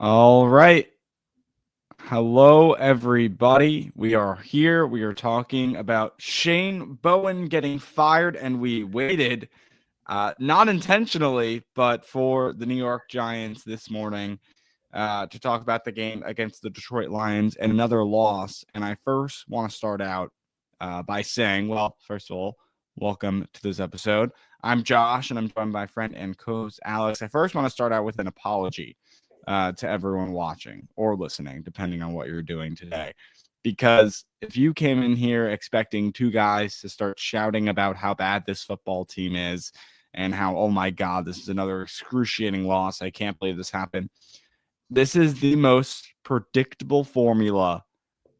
All right. Hello, everybody. We are here. We are talking about Shane Bowen getting fired, and we waited, not intentionally, but for the New York Giants this morning to talk about the game against the Detroit Lions and another loss. And I first want to start out by saying, well, first of all, welcome to this episode. I'm Josh, and I'm joined by friend and co-host Alex. I first want to start out with an apology to everyone watching or listening, depending on what you're doing today. Because if you came in here expecting two guys to start shouting about how bad this football team is and how, oh my God, this is another excruciating loss, I can't believe this happened. This is the most predictable formula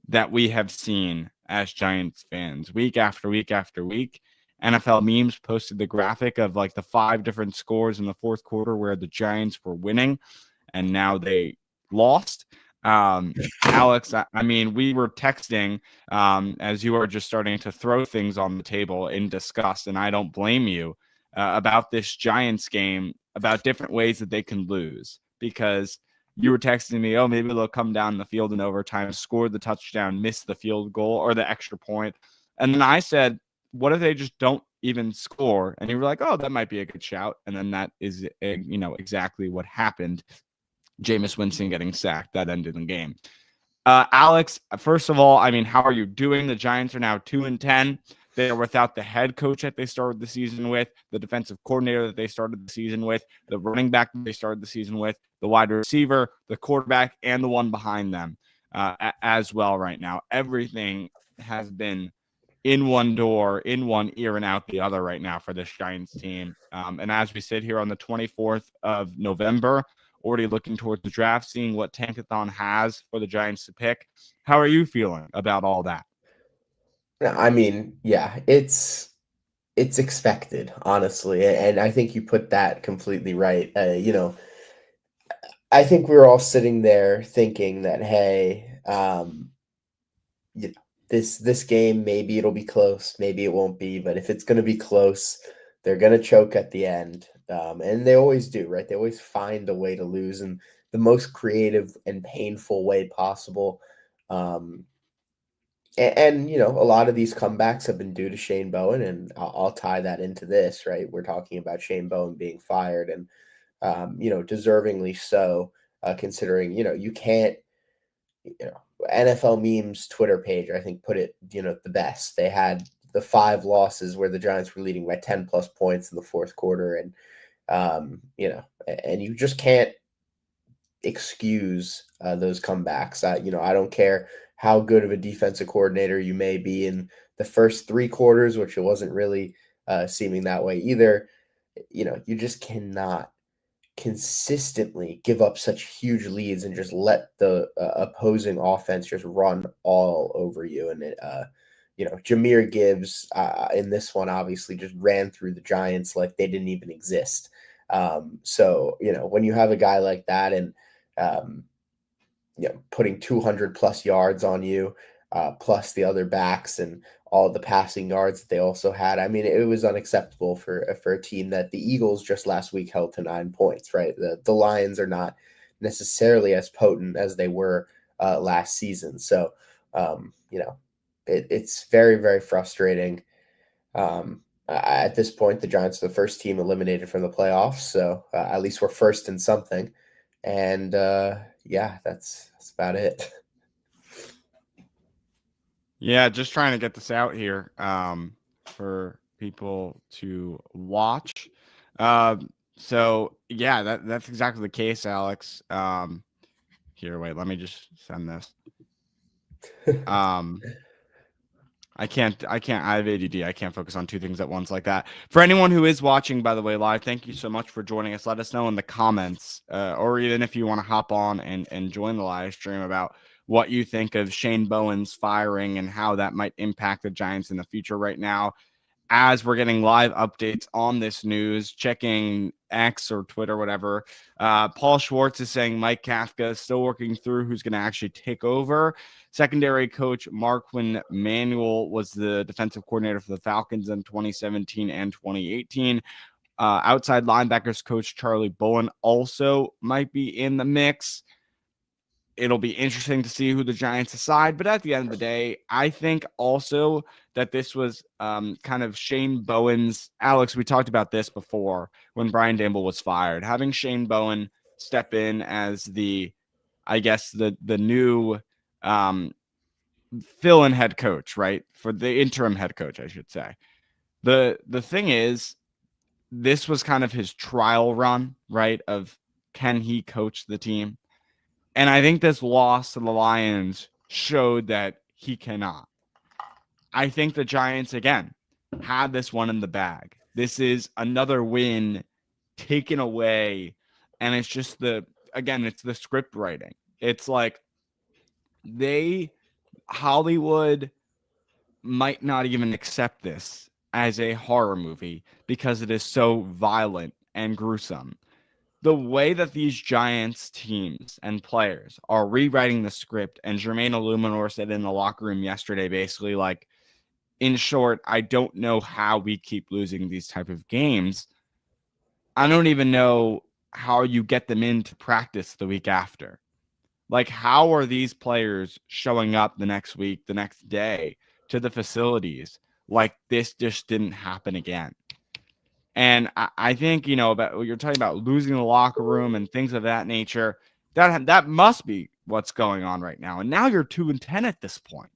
that we have seen as Giants fans week after week after week. NFL memes posted the graphic of like the 5 different scores in the fourth quarter where the Giants were winning and now they lost. Alex, I mean, we were texting as you are just starting to throw things on the table in disgust, and I don't blame you about this Giants game, about different ways that they can lose, because you were texting me, oh, maybe they'll come down the field in overtime, score the touchdown, miss the field goal or the extra point. And then I said, what if they just don't even score? And you were like, oh, that might be a good shout. And then that is, exactly what happened. Jameis Winston getting sacked. That ended the game. Alex, first of all, I mean, how are you doing? The Giants are now 2-10. They are without the head coach that they started the season with, the defensive coordinator that they started the season with, the running back that they started the season with, the wide receiver, the quarterback, and the one behind them as well right now. Everything has been in one door, in one ear, and out the other right now for this Giants team. And as we sit here on the 24th of November, already looking towards the draft, seeing what Tankathon has for the Giants to pick. How are you feeling about all that? I mean, yeah, it's expected, honestly, and I think you put that completely right. I think we were all sitting there thinking that, hey, you know, this game, maybe it'll be close, maybe it won't be, but if it's going to be close, they're going to choke at the end, and they always do, right? They always find a way to lose in the most creative and painful way possible. Um, a lot of these comebacks have been due to Shane Bowen, and I'll tie that into this, right? We're talking about Shane Bowen being fired, and deservingly so, considering you can't, NFL memes Twitter page, I think, put it the best. They had the 5 losses where the Giants were leading by 10 plus points in the fourth quarter, and and you just can't excuse those comebacks. I don't care how good of a defensive coordinator you may be in the first 3 quarters, which it wasn't really seeming that way either. You just cannot consistently give up such huge leads and just let the opposing offense just run all over you. And Jahmyr Gibbs in this one obviously just ran through the Giants like they didn't even exist. So when you have a guy like that and um, putting 200 plus yards on you, plus the other backs and all the passing yards that they also had. I mean, it was unacceptable for a team that the Eagles just last week held to 9 points, right? The Lions are not necessarily as potent as they were last season. So, it's very, very frustrating. At this point, the Giants are the first team eliminated from the playoffs. So at least we're first in something. And yeah, that's about it. Yeah, just trying to get this out here for people to watch. So yeah, that's exactly the case, Alex. Here, wait, let me just send this. Um, I have ADD. I can't focus on 2 things at once like that. For anyone who is watching, by the way, live, thank you so much for joining us. Let us know in the comments, or even if you want to hop on and join the live stream, about what you think of Shane Bowen's firing and how that might impact the Giants in the future right now. As we're getting live updates on this news, checking X or Twitter, whatever, Paul Schwartz is saying Mike Kafka is still working through who's going to actually take over. Secondary coach Marquin Manuel was the defensive coordinator for the Falcons in 2017 and 2018. Outside linebackers coach Charlie Bowen also might be in the mix. It'll be interesting to see who the Giants decide. But at the end of the day, I think also that this was kind of Shane Bowen's. Alex, we talked about this before when Brian Daboll was fired. Having Shane Bowen step in as I guess, the new fill-in head coach, right? For the interim head coach, I should say. The thing is, this was kind of his trial run, right? Of can he coach the team? And I think this loss to the Lions showed that he cannot. I think the Giants, again, had this one in the bag. This is another win taken away. And it's just it's the script writing. It's like Hollywood might not even accept this as a horror movie because it is so violent and gruesome. The way that these Giants teams and players are rewriting the script, and Jermaine Illuminor said in the locker room yesterday, basically, like, in short, I don't know how we keep losing these type of games. I don't even know how you get them into practice the week after. Like, how are these players showing up the next week, the next day to the facilities like this just didn't happen again? And I think, about what you're talking about, losing the locker room and things of that nature, that must be what's going on right now. And now you're 2-10 at this point.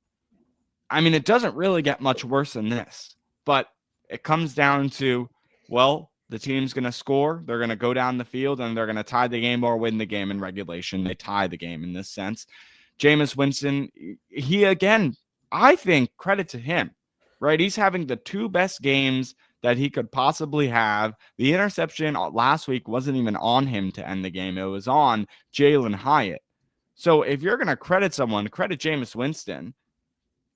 I mean, it doesn't really get much worse than this, but it comes down to, well, the team's going to score. They're going to go down the field and they're going to tie the game or win the game in regulation. They tie the game in this sense. Jameis Winston, he, again, I think credit to him, right? He's having the two best games that he could possibly have. The interception last week wasn't even on him to end the game. It was on Jalen Hyatt. So if you're going to credit someone, credit Jameis Winston.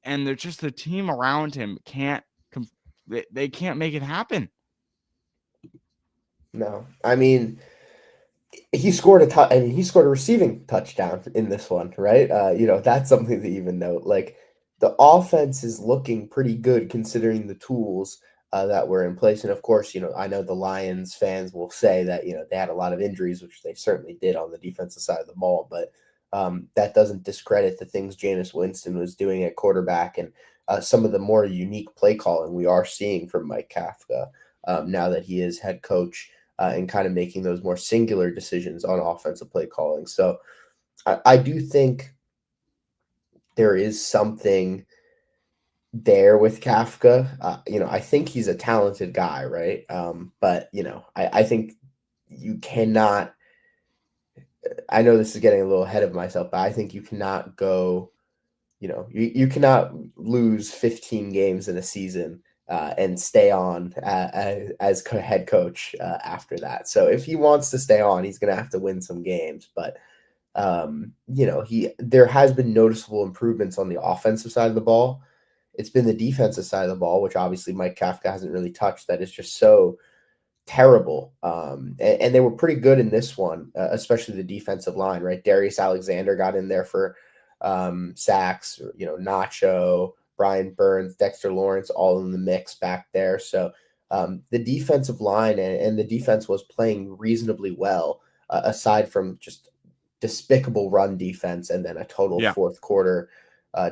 And they're just the team around him they can't make it happen. No, I mean, he scored he scored a receiving touchdown in this one, right? That's something to even note. Like, the offense is looking pretty good considering the tools that were in place. And of course, I know the Lions fans will say that, they had a lot of injuries, which they certainly did on the defensive side of the ball, but that doesn't discredit the things Jameis Winston was doing at quarterback and some of the more unique play calling we are seeing from Mike Kafka now that he is head coach. And kind of making those more singular decisions on offensive play calling. So I do think there is something there with Kafka. I think he's a talented guy, right? But, I think you cannot – I know this is getting a little ahead of myself, but I think you cannot go – you cannot lose 15 games in a season and stay on as head coach after that. So if he wants to stay on, he's going to have to win some games. But there has been noticeable improvements on the offensive side of the ball. It's been the defensive side of the ball, which obviously Mike Kafka hasn't really touched. That is just so terrible. And they were pretty good in this one, especially the defensive line. Right, Darius Alexander got in there for sacks. Nacho, Brian Burns, Dexter Lawrence, all in the mix back there. So the defensive line and the defense was playing reasonably well, aside from just despicable run defense and then a total fourth quarter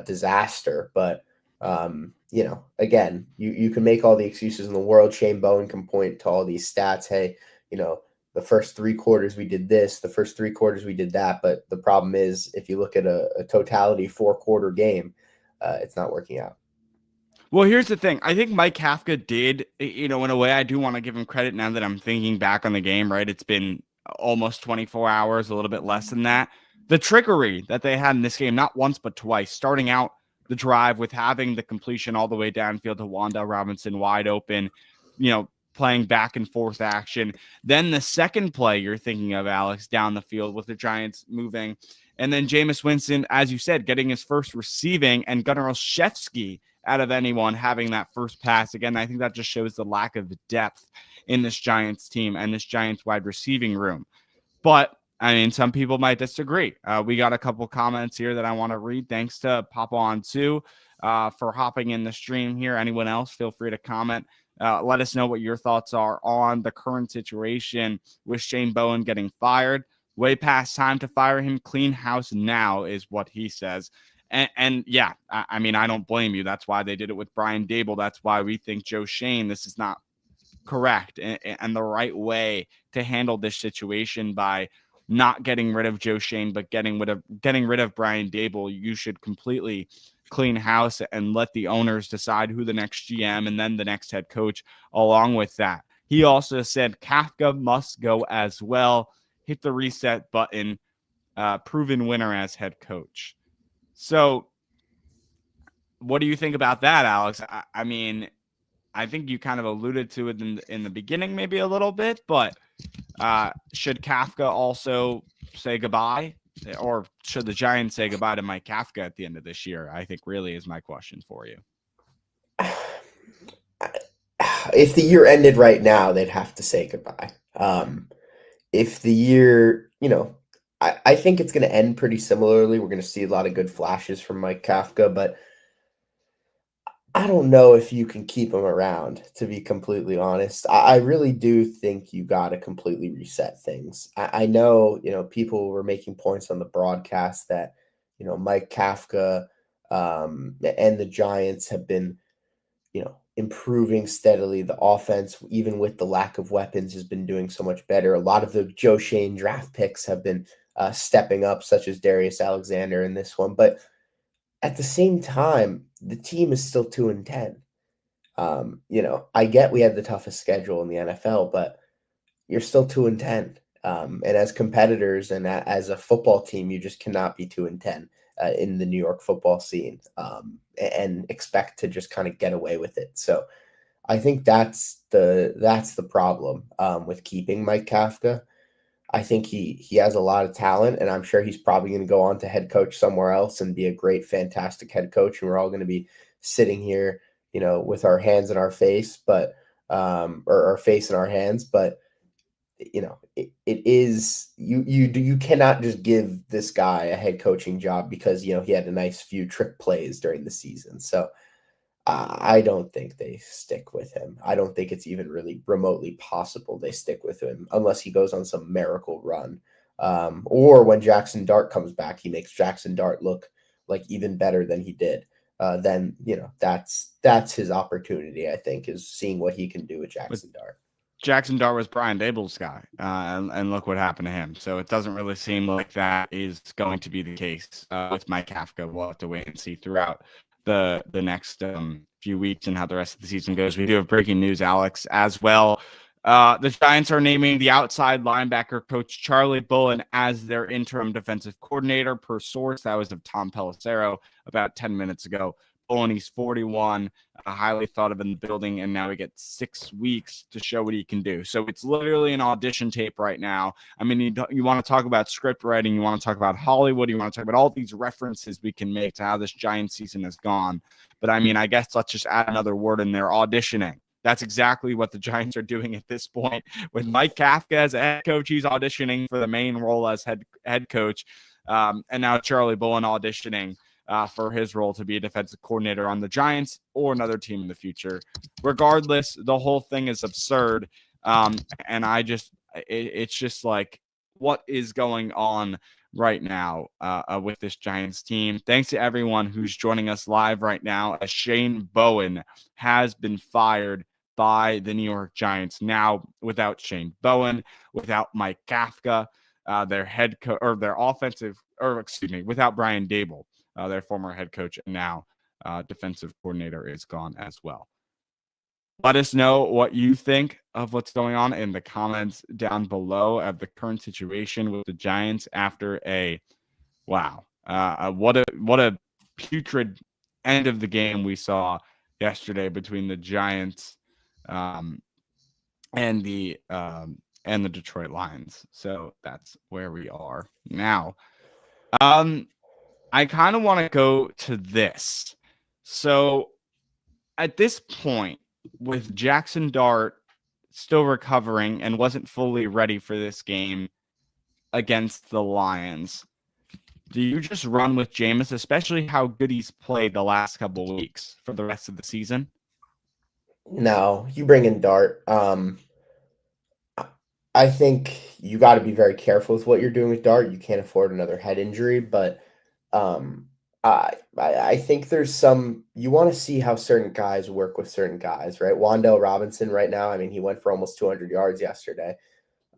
disaster. But, again, you can make all the excuses in the world. Shane Bowen can point to all these stats. Hey, the first 3 quarters we did this, the first 3 quarters we did that. But the problem is, if you look at a totality 4-quarter game, it's not working out. Well, here's the thing. I think Mike Kafka did, in a way, I do want to give him credit now that I'm thinking back on the game, right? It's been almost 24 hours, a little bit less than that. The trickery that they had in this game, not once but twice, starting out the drive with having the completion all the way downfield to Wanda Robinson wide open, playing back and forth action. Then the second play you're thinking of, Alex, down the field with the Giants moving. And then Jameis Winston, as you said, getting his first receiving, and Gunnar Olszewski out of anyone having that first pass. Again, I think that just shows the lack of depth in this Giants team and this Giants wide receiving room. But, I mean, some people might disagree. We got a couple comments here that I want to read. Thanks to Papa On 2 for hopping in the stream here. Anyone else, feel free to comment. Let us know what your thoughts are on the current situation with Shane Bowen getting fired. Way past time to fire him. Clean house now is what he says. And yeah, I mean, I don't blame you. That's why they did it with Brian Dable. That's why we think Joe Shane, this is not correct and the right way to handle this situation by not getting rid of Joe Shane, but getting rid of Brian Dable. You should completely clean house and let the owners decide who the next GM and then the next head coach along with that. He also said Kafka must go as well. Hit the reset button. Proven winner as head coach. So what do you think about that, Alex? I mean, I think you kind of alluded to it in the beginning, maybe a little bit, but should Kafka also say goodbye, or should the Giants say goodbye to Mike Kafka at the end of this year? I think really is my question for you. If the year ended right now, they'd have to say goodbye. If the year, I think it's going to end pretty similarly. We're going to see a lot of good flashes from Mike Kafka, but I don't know if you can keep him around, to be completely honest. I really do think you got to completely reset things. I know, people were making points on the broadcast that, Mike Kafka and the Giants have been, improving steadily. The offense, even with the lack of weapons, has been doing so much better. A lot of the Joe Shane draft picks have been stepping up, such as Darius Alexander in this one. But at the same time, the team is still 2-10. I get we had the toughest schedule in the NFL, but you're still 2-10. And as competitors and as a football team, you just cannot be 2-10 in the New York football scene and expect to just kind of get away with it. So I think that's the problem with keeping Mike Kafka. I think he has a lot of talent, and I'm sure he's probably going to go on to head coach somewhere else and be a great, fantastic head coach. And we're all going to be sitting here, with our hands in our face, but or our face in our hands. But it is you cannot just give this guy a head coaching job because he had a nice few trick plays during the season. So I don't think they stick with him. I don't think it's even really remotely possible they stick with him unless he goes on some miracle run. Or when Jackson Dart comes back, he makes Jackson Dart look like even better than he did. Then, that's his opportunity, I think, is seeing what he can do with Jackson Dart. Jackson Dart was Brian Dable's guy, and look what happened to him. So it doesn't really seem like that is going to be the case with Mike Kafka. We'll have to wait and see throughout the next few weeks and how the rest of the season goes. We do have breaking news, Alex, as well. The Giants are naming the outside linebacker coach Charlie Bowen as their interim defensive coordinator, per source. That was of Tom Pelissero about 10 minutes ago. Bowen, he's 41, highly thought of in the building, and now he gets 6 weeks to show what he can do. So it's literally an audition tape right now. I mean, you want to talk about script writing, you want to talk about Hollywood, you want to talk about all these references we can make to how this Giants season has gone. But I mean, I guess let's just add another word in there, auditioning. That's exactly what the Giants are doing at this point. With Mike Kafka as a head coach, he's auditioning for the main role as head coach. And now Charlie Bowen auditioning for his role to be a defensive coordinator on the Giants or another team in the future. Regardless, the whole thing is absurd. And it's just like, what is going on right now with this Giants team? Thanks to everyone who's joining us live right now, as Shane Bowen has been fired by the New York Giants. Now, without Shane Bowen, without Mike Kafka, their head coach or their without Brian Dable, their former head coach and now defensive coordinator, is gone as well. Let us know what you think of what's going on in the comments down below of the current situation with the Giants after what a putrid end of the game we saw yesterday between the Giants and the Detroit Lions. So that's where we are now. I kind of want to go to this. So at this point, with Jackson Dart still recovering and wasn't fully ready for this game against the Lions, do you just run with Jameis, especially how good he's played the last couple of weeks, for the rest of the season? No, you bring in Dart. I think you got to be very careful with what you're doing with Dart. You can't afford another head injury, but um, I think there's some you want to see how certain guys work with certain guys, right? Wandale Robinson right now, I mean, he went for almost 200 yards yesterday.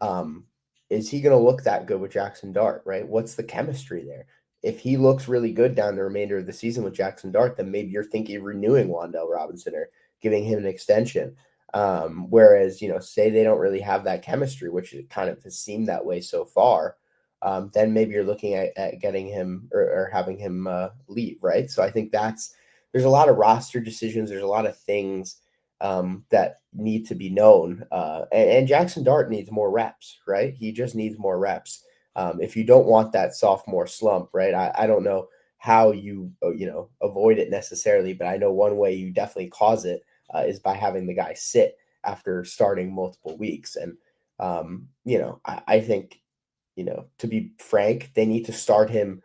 Um, is he going to look that good with Jackson Dart, right? What's the chemistry there? If he looks really good down the remainder of the season with Jackson Dart, then maybe you're thinking of renewing Wandale Robinson or giving him an extension. Whereas, say they don't really have that chemistry, which it kind of has seemed that way so far, then maybe you're looking at getting him or having him leave, right? So I think there's a lot of roster decisions. There's a lot of things that need to be known. And Jackson Dart needs more reps, right? He just needs more reps. If you don't want that sophomore slump, right? I don't know how you avoid it necessarily, but I know one way you definitely cause it is by having the guy sit after starting multiple weeks. And I think to be frank, they need to start him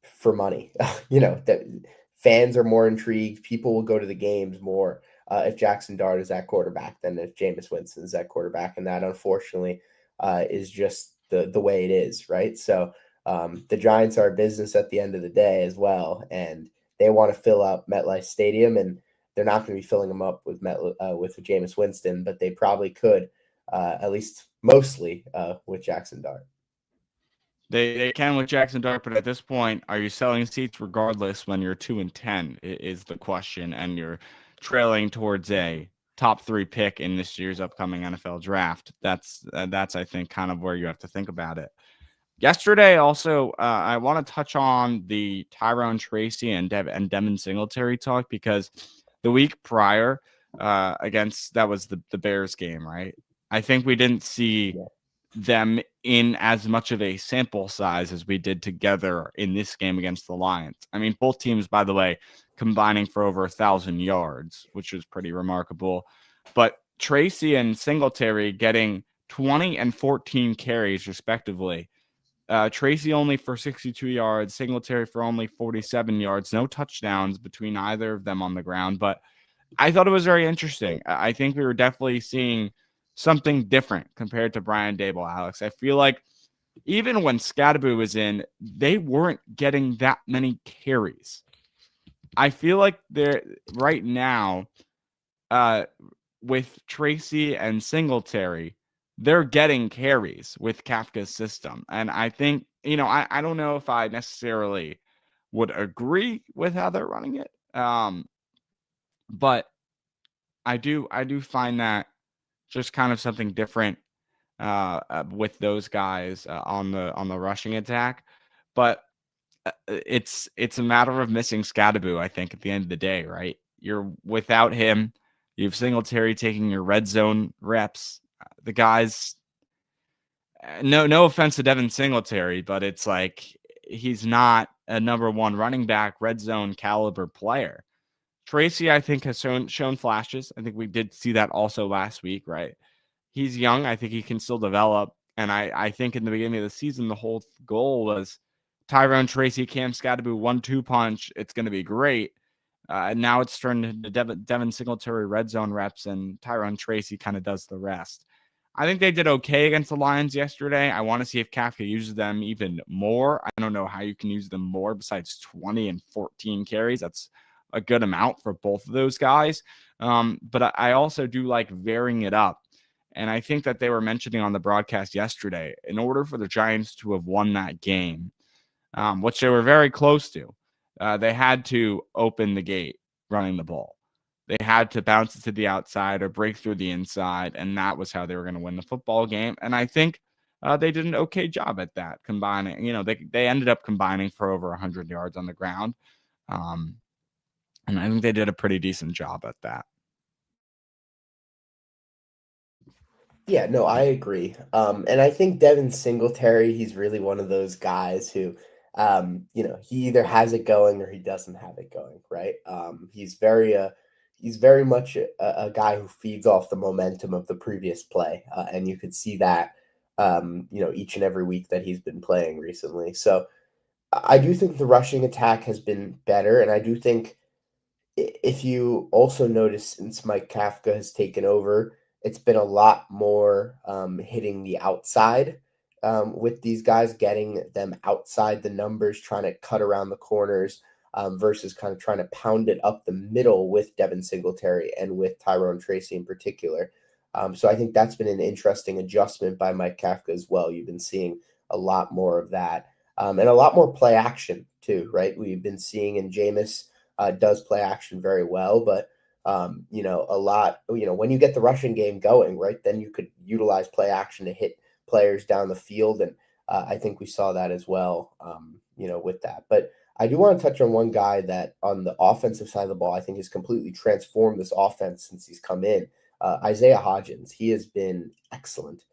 for money. That fans are more intrigued. People will go to the games more if Jackson Dart is at quarterback than if Jameis Winston is at quarterback, and that unfortunately is just the way it is, right? So the Giants are a business at the end of the day as well, and they want to fill up MetLife Stadium, and they're not going to be filling them up with with Jameis Winston, but they probably could, at least mostly, with Jackson Dart. They can with Jackson Dart, but at this point, are you selling seats regardless when you're 2-10 is the question, and you're trailing towards a top 3 pick in this year's upcoming NFL draft? That's I think kind of where you have to think about it. Yesterday, also, I want to touch on the Tyrone Tracy and Devin Singletary talk, because the week prior, against that was the Bears game, right? I think we didn't see them in as much of a sample size as we did together in this game against the Lions. I mean, both teams, by the way, combining for over 1,000 yards, which was pretty remarkable. But Tracy and Singletary getting 20 and 14 carries, respectively. Tracy only for 62 yards, Singletary for only 47 yards, no touchdowns between either of them on the ground. But I thought it was very interesting. I think we were definitely seeing something different compared to Brian Dable, Alex. I feel like even when Scadaboo was in, they weren't getting that many carries. I feel like they're right now, with Tracy and Singletary, they're getting carries with Kafka's system. And I think, I don't know if I necessarily would agree with how they're running it. But I do find that just kind of something different with those guys on the rushing attack. But it's a matter of missing Scadaboo, I think, at the end of the day, right? You're without him. You have Singletary taking your red zone reps. The guys, no offense to Devin Singletary, but it's like he's not a number one running back, red zone caliber player. Tracy, I think, has shown flashes. I think we did see that also last week, right? He's young. I think he can still develop. And I think in the beginning of the season, the whole goal was Tyrone Tracy, Cam Scadaboo, 1-2 punch. It's going to be great. And now it's turned into Devin Singletary red zone reps, and Tyrone Tracy kind of does the rest. I think they did okay against the Lions yesterday. I want to see if Kafka uses them even more. I don't know how you can use them more besides 20 and 14 carries. That's a good amount for both of those guys. But I also do like varying it up. And I think that they were mentioning on the broadcast yesterday, in order for the Giants to have won that game, which they were very close to, they had to open the gate running the ball. They had to bounce it to the outside or break through the inside, and that was how they were going to win the football game. And I think they did an okay job at that, combining. They ended up combining for over 100 yards on the ground. And I think they did a pretty decent job at that. Yeah, no, I agree. And I think Devin Singletary, he's really one of those guys who, he either has it going or he doesn't have it going, right? He's very much a guy who feeds off the momentum of the previous play, and you could see that, each and every week that he's been playing recently. So I do think the rushing attack has been better, and I do think if you also notice since Mike Kafka has taken over, it's been a lot more hitting the outside with these guys, getting them outside the numbers, trying to cut around the corners versus kind of trying to pound it up the middle with Devin Singletary and with Tyrone Tracy in particular. So I think that's been an interesting adjustment by Mike Kafka as well. You've been seeing a lot more of that and a lot more play action too, right? We've been seeing, and Jameis does play action very well, but a lot, when you get the rushing game going, right, then you could utilize play action to hit players down the field. And I think we saw that as well, with that. But I do want to touch on one guy that on the offensive side of the ball, I think has completely transformed this offense since he's come in. Isaiah Hodgins. He has been excellent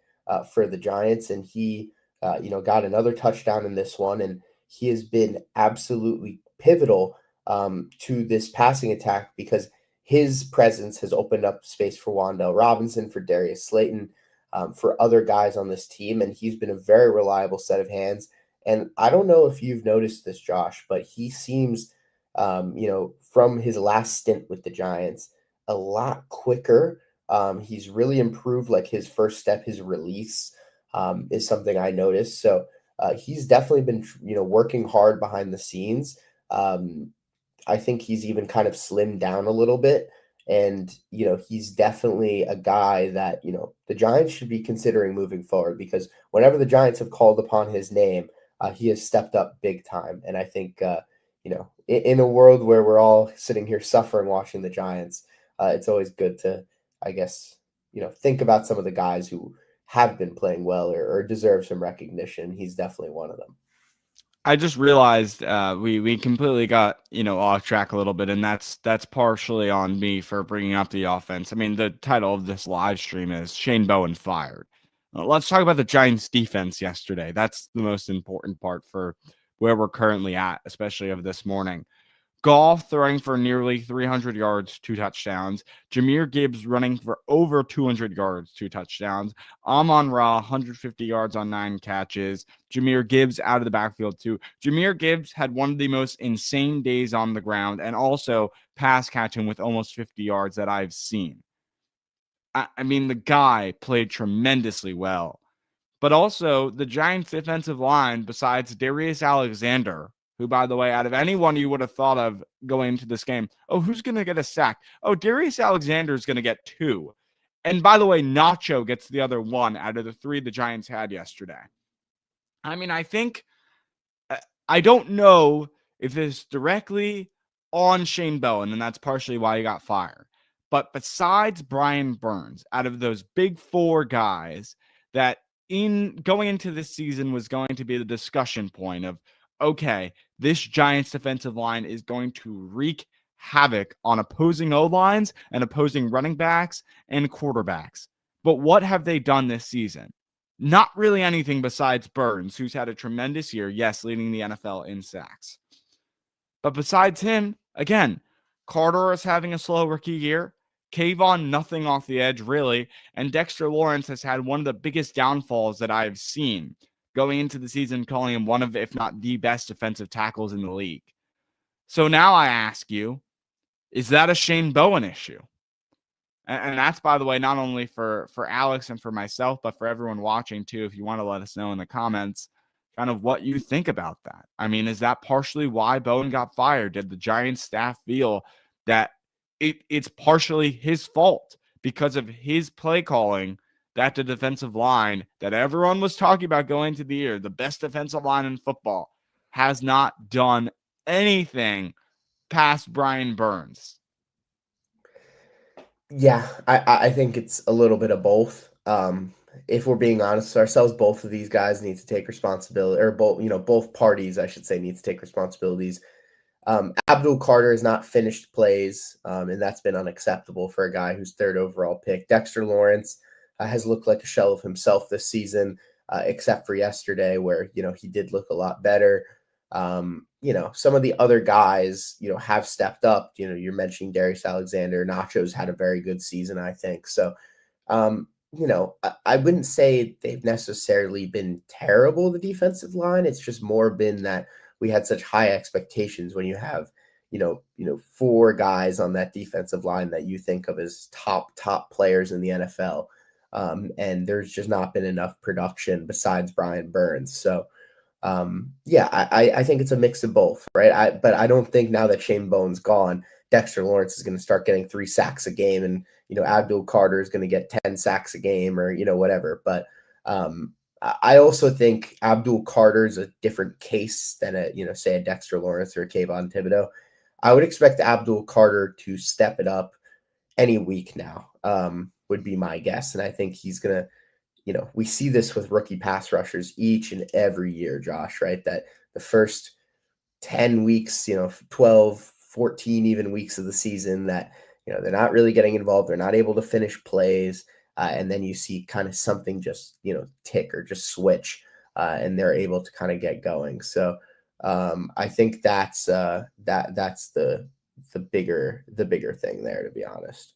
for the Giants, and he, got another touchdown in this one, and he has been absolutely pivotal to this passing attack because his presence has opened up space for Wan'Dale Robinson, for Darius Slayton, for other guys on this team, and he's been a very reliable set of hands. And I don't know if you've noticed this, Josh, but he seems, from his last stint with the Giants, a lot quicker. He's really improved, like his first step, his release is something I noticed. So he's definitely been, working hard behind the scenes. I think he's even kind of slimmed down a little bit. And, he's definitely a guy that, the Giants should be considering moving forward because whenever the Giants have called upon his name, he has stepped up big time. And I think, in a world where we're all sitting here suffering watching the Giants, it's always good to, I guess, think about some of the guys who have been playing well or deserve some recognition. He's definitely one of them. I just realized we completely got off track a little bit, and that's partially on me for bringing up the offense. I mean, the title of this live stream is Shane Bowen fired. Let's talk about the Giants defense yesterday. That's the most important part for where we're currently at, especially of this morning. Goff throwing for nearly 300 yards, 2 touchdowns. Jahmyr Gibbs running for over 200 yards, 2 touchdowns. Amon-Ra, 150 yards on 9 catches. Jahmyr Gibbs out of the backfield too. Jahmyr Gibbs had one of the most insane days on the ground and also pass catching with almost 50 yards that I've seen. I mean, the guy played tremendously well. But also, the Giants' defensive line, besides Darius Alexander, who, by the way, out of anyone you would have thought of going into this game, who's going to get a sack? Darius Alexander is going to get 2. And by the way, Nacho gets the other 1 out of the 3 the Giants had yesterday. I mean, I don't know if it's directly on Shane Bowen, and that's partially why he got fired. But besides Brian Burns, out of those big 4 guys that in going into this season was going to be the discussion point of, okay, this Giants defensive line is going to wreak havoc on opposing O-lines and opposing running backs and quarterbacks. But what have they done this season? Not really anything besides Burns, who's had a tremendous year, yes, leading the NFL in sacks. But besides him, again, Carter is having a slow rookie year. Kayvon, nothing off the edge, really. And Dexter Lawrence has had one of the biggest downfalls that I've seen going into the season, calling him one of, if not the best defensive tackles in the league. So now I ask you, is that a Shane Bowen issue? And that's, by the way, not only for Alex and for myself, but for everyone watching too, if you want to let us know in the comments kind of what you think about that. I mean, is that partially why Bowen got fired? Did the Giants staff feel that it's partially his fault because of his play calling that the defensive line that everyone was talking about going into the year, the best defensive line in football, has not done anything past Brian Burns? Yeah, I think it's a little bit of both. If we're being honest with ourselves, both of these guys need to take responsibility, or both parties, I should say, need to take responsibilities. Abdul Carter has not finished plays, and that's been unacceptable for a guy who's 3rd overall pick. Dexter Lawrence has looked like a shell of himself this season, except for yesterday where, he did look a lot better. Some of the other guys, have stepped up. You're mentioning Darius Alexander. Nacho's had a very good season, I think. So, I wouldn't say they've necessarily been terrible, the defensive line. It's just more been that we had such high expectations when you have, four guys on that defensive line that you think of as top players in the NFL. And there's just not been enough production besides Brian Burns. So I think it's a mix of both, right? But I don't think now that Shane Bowen's gone, Dexter Lawrence is going to start getting 3 sacks a game, and Abdul Carter is going to get 10 sacks a game, or whatever. But I also think Abdul Carter is a different case than say a Dexter Lawrence or a Kayvon Thibodeau. I would expect Abdul Carter to step it up any week now, would be my guess, and I think he's going to. We see this with rookie pass rushers each and every year, Josh, right? That the first 10 weeks, 12, 14 even weeks of the season that, they're not really getting involved. They're not able to finish plays. And then you see kind of something just, tick or just switch, and they're able to kind of get going. So I think that's the bigger thing there, to be honest.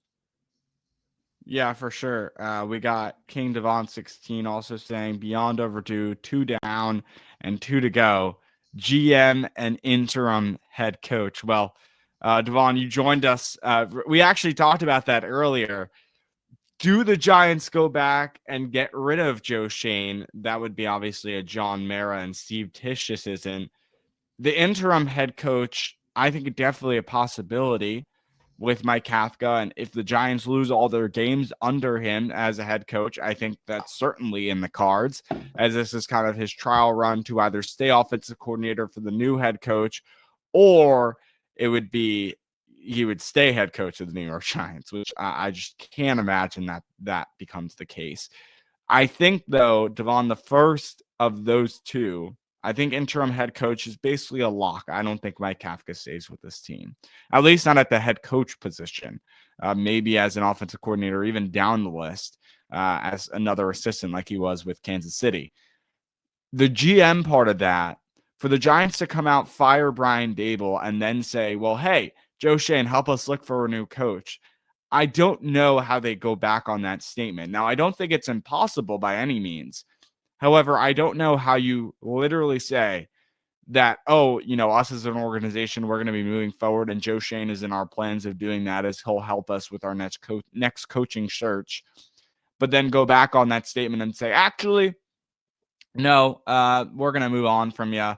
Yeah, for sure. We got King Devon 16 also saying beyond overdue, 2 down and 2 to go. GM and interim head coach. Well, Devon, you joined us. We actually talked about that earlier. Do the Giants go back and get rid of Joe Shane? That would be obviously a John Mara and Steve Tisch decision. The interim head coach, I think, definitely a possibility with Mike Kafka. And if the Giants lose all their games under him as a head coach, I think that's certainly in the cards, as this is kind of his trial run to either stay offensive coordinator for the new head coach, or it would be he would stay head coach of the New York Giants, which I just can't imagine that becomes the case. I think, though, Devon, the first of those two, I think interim head coach is basically a lock. I don't think Mike Kafka stays with this team, at least not at the head coach position. Maybe as an offensive coordinator, even down the list as another assistant like he was with Kansas City. The GM part of that, for the Giants to come out, fire Brian Daboll, and then say, well, hey, Joe Shane, help us look for a new coach. I don't know how they go back on that statement. Now, I don't think it's impossible by any means. However, I don't know how you literally say that, us as an organization, we're going to be moving forward, and Joe Shane is in our plans of doing that as he'll help us with our next coaching search. But then go back on that statement and say, actually, no, we're going to move on from you.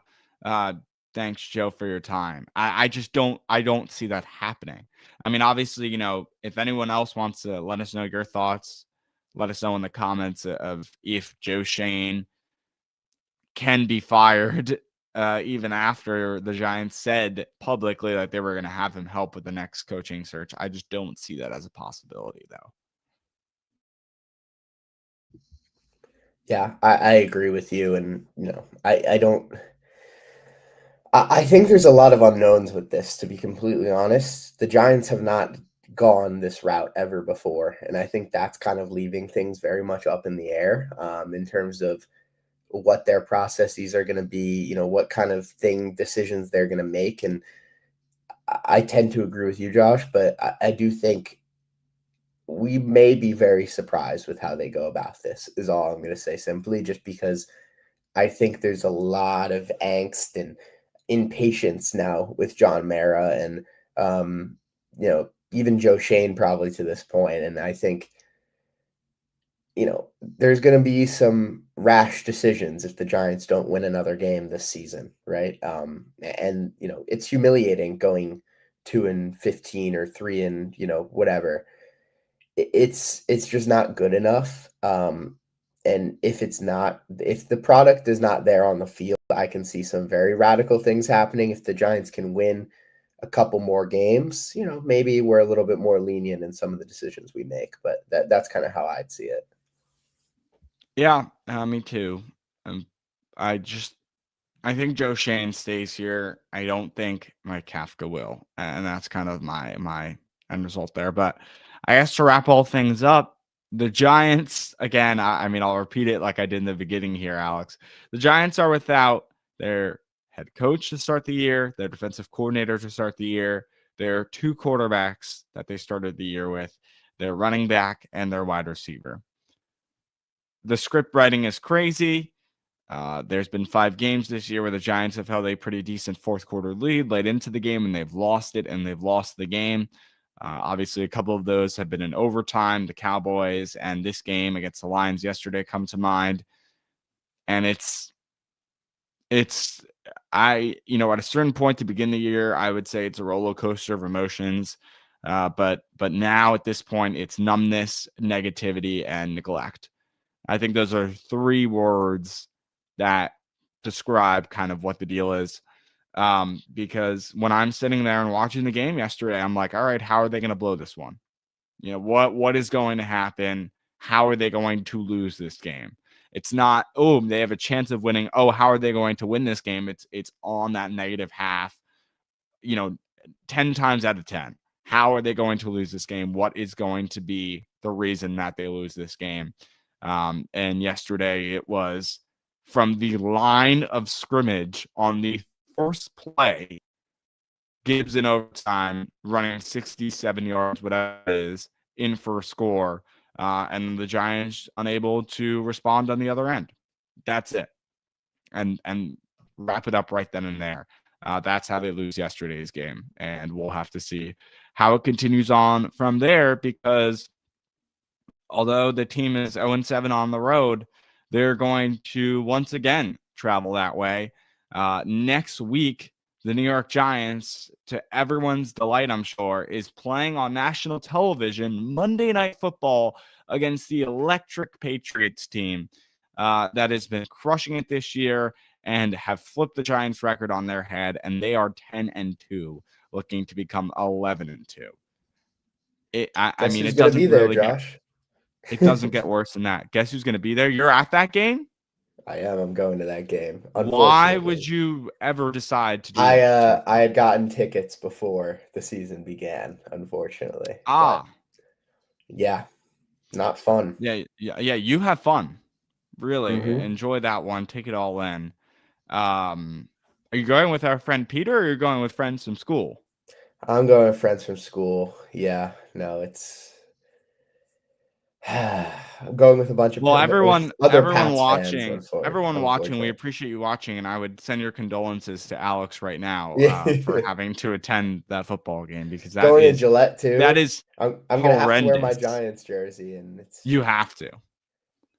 Thanks, Joe, for your time. I just don't see that happening. I mean, obviously, if anyone else wants to let us know your thoughts, let us know in the comments of if Joe Shane can be fired, even after the Giants said publicly that they were going to have him help with the next coaching search. I just don't see that as a possibility, though. Yeah, I agree with you. And, I think there's a lot of unknowns with this, to be completely honest. The Giants have not gone this route ever before. And I think that's kind of leaving things very much up in the air, in terms of what their processes are going to be, what kind of decisions they're going to make. And I tend to agree with you, Josh, but I do think we may be very surprised with how they go about this, is all I'm going to say, simply just because I think there's a lot of angst and impatience now with John Mara and, even Joe Shane probably to this point. And I think, there's going to be some rash decisions if the Giants don't win another game this season, right? And it's humiliating going 2-15 or 3 and whatever. It's just not good enough. And if the product is not there on the field, I can see some very radical things happening. If the Giants can win a couple more games, maybe we're a little bit more lenient in some of the decisions we make. But that's kind of how I'd see it. Yeah, me too. I think Joe Shane stays here. I don't think Mike Kafka will, and that's kind of my end result there. But I guess to wrap all things up, the Giants, again, I mean, I'll repeat it like I did in the beginning here, Alex. The Giants are without their head coach to start the year, their defensive coordinator to start the year, their 2 quarterbacks that they started the year with, their running back, and their wide receiver. The script writing is crazy. There's been 5 games this year where the Giants have held a pretty decent fourth quarter lead late into the game, and they've lost it, and they've lost the game. Obviously, a couple of those have been in overtime. The Cowboys and this game against the Lions yesterday come to mind. And it's at a certain point to begin the year, I would say it's a roller coaster of emotions. But now at this point, it's numbness, negativity, and neglect. I think those are 3 words that describe kind of what the deal is. Because when I'm sitting there and watching the game yesterday, I'm like, all right, how are they going to blow this one? What is going to happen? How are they going to lose this game? It's not, oh, they have a chance of winning. Oh, how are they going to win this game? It's on that negative half, 10 times out of 10. How are they going to lose this game? What is going to be the reason that they lose this game? And yesterday it was from the line of scrimmage on the first play, Gibbs in overtime running 67 yards, whatever it is, in for a score. And the Giants unable to respond on the other end. That's it. And wrap it up right then and there. That's how they lose yesterday's game. And we'll have to see how it continues on from there, because although the team is 0-7 on the road, they're going to once again travel that way. Next week, the New York Giants, to everyone's delight, I'm sure, is playing on national television Monday Night Football against the electric Patriots team that has been crushing it this year and have flipped the Giants record on their head, and they are 10-2, looking to become 11-2. I mean, it doesn't really get. It doesn't get worse than that. Guess who's going to be there? You're at that game? I am. I'm going to that game. Why would you ever decide to do that? I had gotten tickets before the season began, unfortunately. But yeah, not fun. Yeah. You have fun. Really enjoy that one. Take it all in. Are you going with our friend Peter, or are you going with friends from school? I'm going with friends from school. Yeah. No, it's. I'm going with a bunch of everyone watching, fans, we appreciate you watching, and I would send your condolences to Alex right now for having to attend that football game, because that going is to Gillette too. That is I'm gonna have to wear my Giants jersey, and you have to.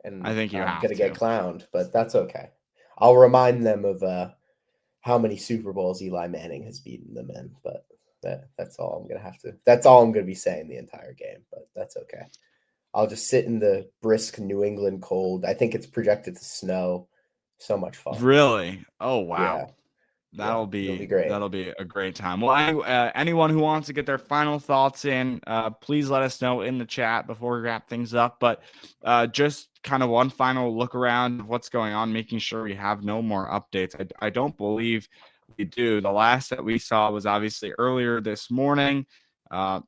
And I think I'm gonna get clowned, but that's okay. I'll remind them of how many Super Bowls Eli Manning has beaten them in, but that's all I'm gonna have to. That's all I'm gonna be saying the entire game, but that's okay. I'll just sit in the brisk New England cold. I think it's projected to snow. So much fun. Really? Oh, wow. Yeah. That'll be great. That'll be a great time. Well, anyone who wants to get their final thoughts in, please let us know in the chat before we wrap things up. But just kind of one final look around of what's going on, making sure we have no more updates. I don't believe we do. The last that we saw was obviously earlier this morning.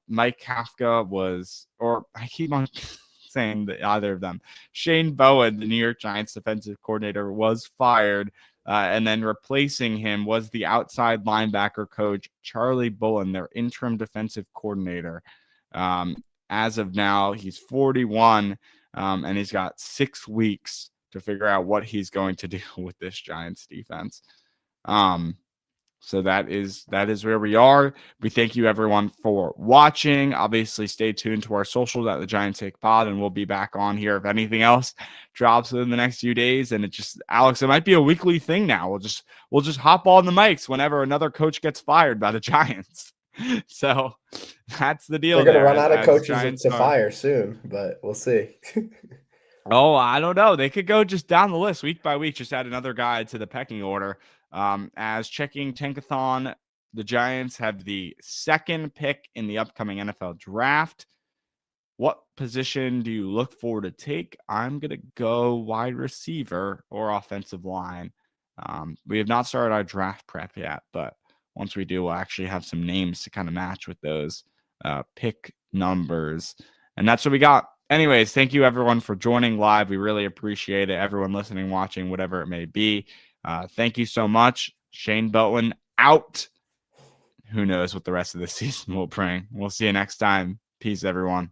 Mike Kafka I keep on saying that either of them. Shane Bowen, the New York Giants defensive coordinator, was fired. And then replacing him was the outside linebacker coach, Charlie Bullen, their interim defensive coordinator. As of now, he's 41, and he's got 6 weeks to figure out what he's going to do with this Giants defense. So that is where we are. We thank you everyone for watching. Obviously, stay tuned to our socials at the Giants Take Pod, and we'll be back on here if anything else drops within the next few days. And Alex, it might be a weekly thing now. We'll just hop on the mics whenever another coach gets fired by the Giants. So that's the deal. They're going to run out of coaches to fire soon, but we'll see. Oh, I don't know. They could go just down the list week by week, just add another guy to the pecking order. As checking Tankathon, the Giants have the 2nd pick in the upcoming NFL draft. What position do you look for to take? I'm going to go wide receiver or offensive line. We have not started our draft prep yet, but once we do, we'll actually have some names to kind of match with those pick numbers. And that's what we got. Anyways, thank you everyone for joining live. We really appreciate it. Everyone listening, watching, whatever it may be. Thank you so much. Shane Bowen out. Who knows what the rest of the season will bring. We'll see you next time. Peace, everyone.